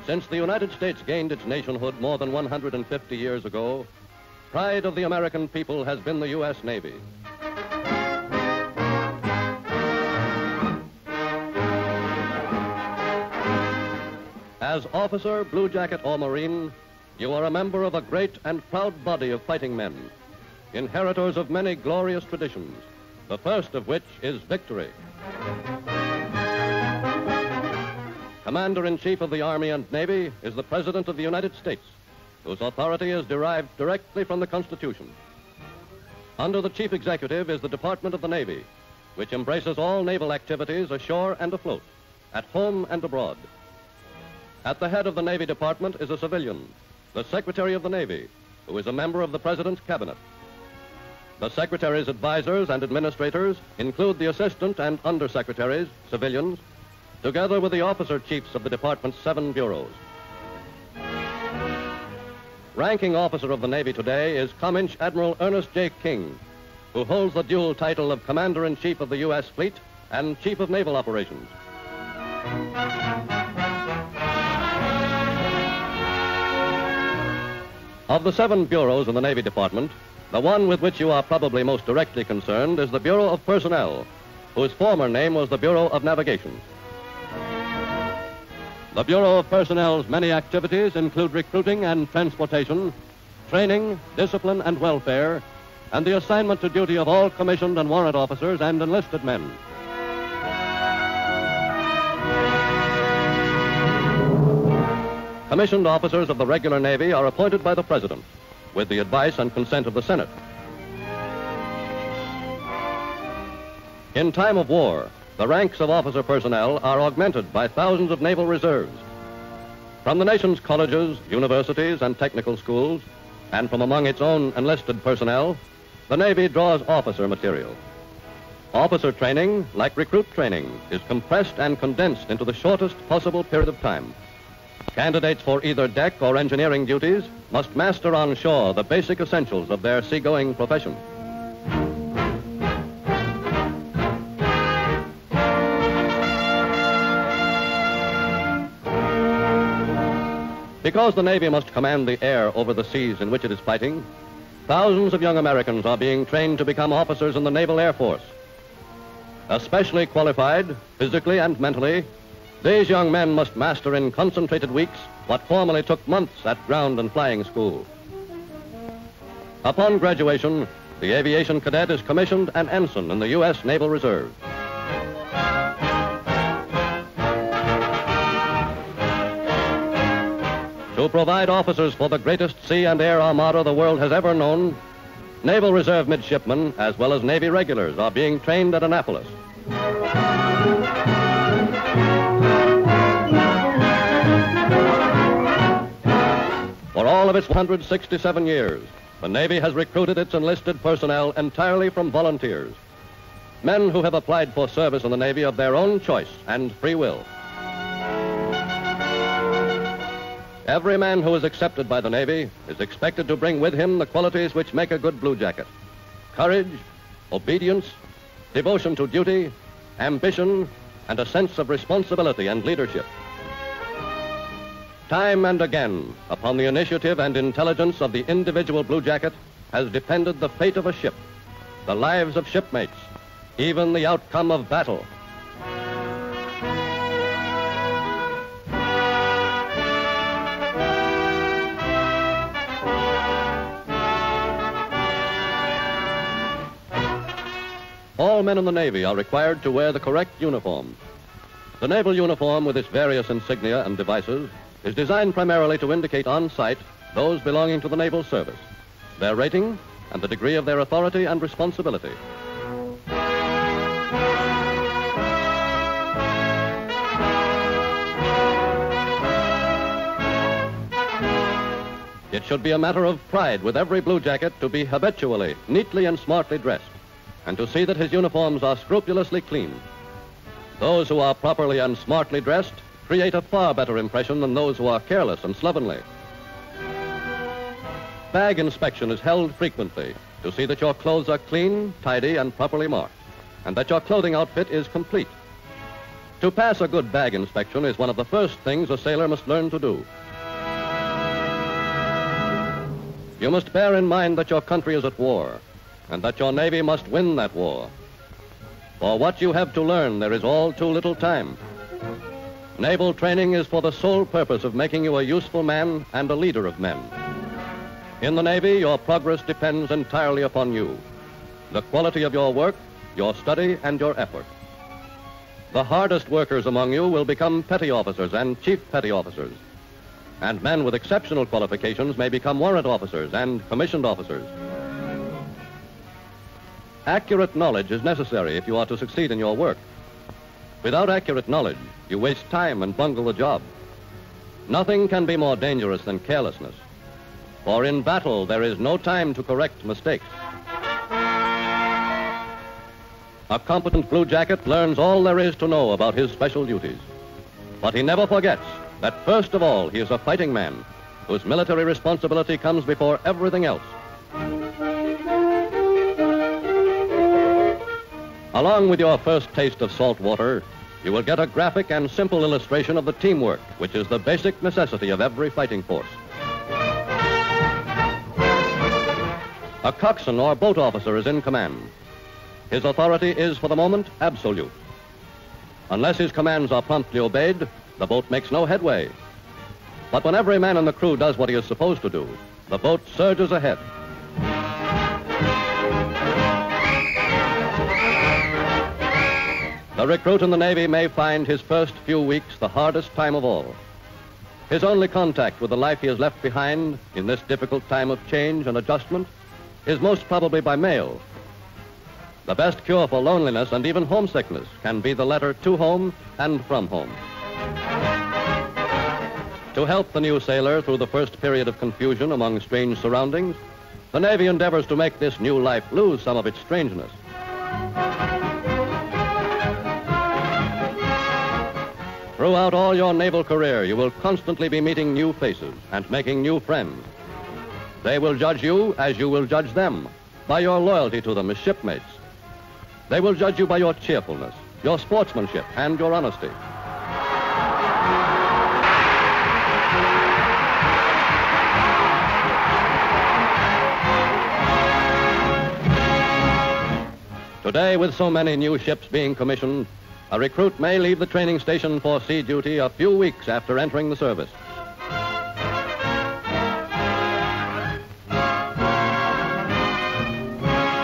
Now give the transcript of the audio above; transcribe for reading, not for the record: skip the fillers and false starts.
Since the United States gained its nationhood more than 150 years ago, pride of the American people has been the U.S. Navy. As officer, blue jacket, or Marine, you are a member of a great and proud body of fighting men, inheritors of many glorious traditions, the first of which is victory. Commander-in-Chief of the Army and Navy is the President of the United States, whose authority is derived directly from the Constitution. Under the Chief Executive is the Department of the Navy, which embraces all naval activities ashore and afloat, at home and abroad. At the head of the Navy Department is a civilian, the Secretary of the Navy, who is a member of the President's Cabinet. The Secretary's advisors and administrators include the Assistant and Undersecretaries, civilians, together with the officer chiefs of the department's 7 bureaus. Ranking officer of the Navy today is Cominch Admiral Ernest J King, who holds the dual title of Commander-in-Chief of the U.S. Fleet and Chief of Naval Operations. Of the 7 bureaus in the Navy Department, the one with which you are probably most directly concerned is the Bureau of Personnel, whose former name was the Bureau of Navigation. The Bureau of Personnel's many activities include recruiting and transportation, training, discipline and welfare, and the assignment to duty of all commissioned and warrant officers and enlisted men. Commissioned officers of the regular Navy are appointed by the President, with the advice and consent of the Senate. In time of war, the ranks of officer personnel are augmented by thousands of naval reserves. From the nation's colleges, universities, and technical schools, and from among its own enlisted personnel, the Navy draws officer material. Officer training, like recruit training, is compressed and condensed into the shortest possible period of time. Candidates for either deck or engineering duties must master on shore the basic essentials of their seagoing profession. Because the Navy must command the air over the seas in which it is fighting, thousands of young Americans are being trained to become officers in the Naval Air Force. Especially qualified, physically and mentally, these young men must master in concentrated weeks what formerly took months at ground and flying school. Upon graduation, the aviation cadet is commissioned an ensign in the U.S. Naval Reserve. To provide officers for the greatest sea and air armada the world has ever known, Naval Reserve midshipmen, as well as Navy regulars, are being trained at Anapolis. For all of its 167 years, the Navy has recruited its enlisted personnel entirely from volunteers, men who have applied for service in the Navy of their own choice and free will. Every man who is accepted by the Navy is expected to bring with him the qualities which make a good blue jacket: courage, obedience, devotion to duty, ambition, and a sense of responsibility and leadership. Time and again, upon the initiative and intelligence of the individual blue jacket has depended the fate of a ship, the lives of shipmates, even the outcome of battle. All men in the Navy are required to wear the correct uniform. The naval uniform, with its various insignia and devices, is designed primarily to indicate on sight those belonging to the naval service, their rating, and the degree of their authority and responsibility. It should be a matter of pride with every blue jacket to be habitually, neatly and smartly dressed, and to see that his uniforms are scrupulously clean. Those who are properly and smartly dressed create a far better impression than those who are careless and slovenly. Bag inspection is held frequently to see that your clothes are clean, tidy, and properly marked, and that your clothing outfit is complete. To pass a good bag inspection is one of the first things a sailor must learn to do. You must bear in mind that your country is at war, and that your Navy must win that war. For what you have to learn, there is all too little time. Naval training is for the sole purpose of making you a useful man and a leader of men. In the Navy, your progress depends entirely upon you, the quality of your work, your study, and your effort. The hardest workers among you will become petty officers and chief petty officers, and men with exceptional qualifications may become warrant officers and commissioned officers. Accurate knowledge is necessary if you are to succeed in your work. Without accurate knowledge, you waste time and bungle the job. Nothing can be more dangerous than carelessness, for in battle there is no time to correct mistakes. A competent blue jacket learns all there is to know about his special duties, but he never forgets that first of all he is a fighting man whose military responsibility comes before everything else. Along with your first taste of salt water, you will get a graphic and simple illustration of the teamwork, which is the basic necessity of every fighting force. A coxswain or boat officer is in command. His authority is, for the moment, absolute. Unless his commands are promptly obeyed, the boat makes no headway. But when every man in the crew does what he is supposed to do, the boat surges ahead. The recruit in the Navy may find his first few weeks the hardest time of all. His only contact with the life he has left behind in this difficult time of change and adjustment is most probably by mail. The best cure for loneliness and even homesickness can be the letter to home and from home. To help the new sailor through the first period of confusion among strange surroundings, the Navy endeavors to make this new life lose some of its strangeness. Throughout all your naval career, you will constantly be meeting new faces and making new friends. They will judge you as you will judge them, by your loyalty to them as shipmates. They will judge you by your cheerfulness, your sportsmanship, and your honesty. Today, with so many new ships being commissioned, a recruit may leave the training station for sea duty a few weeks after entering the service.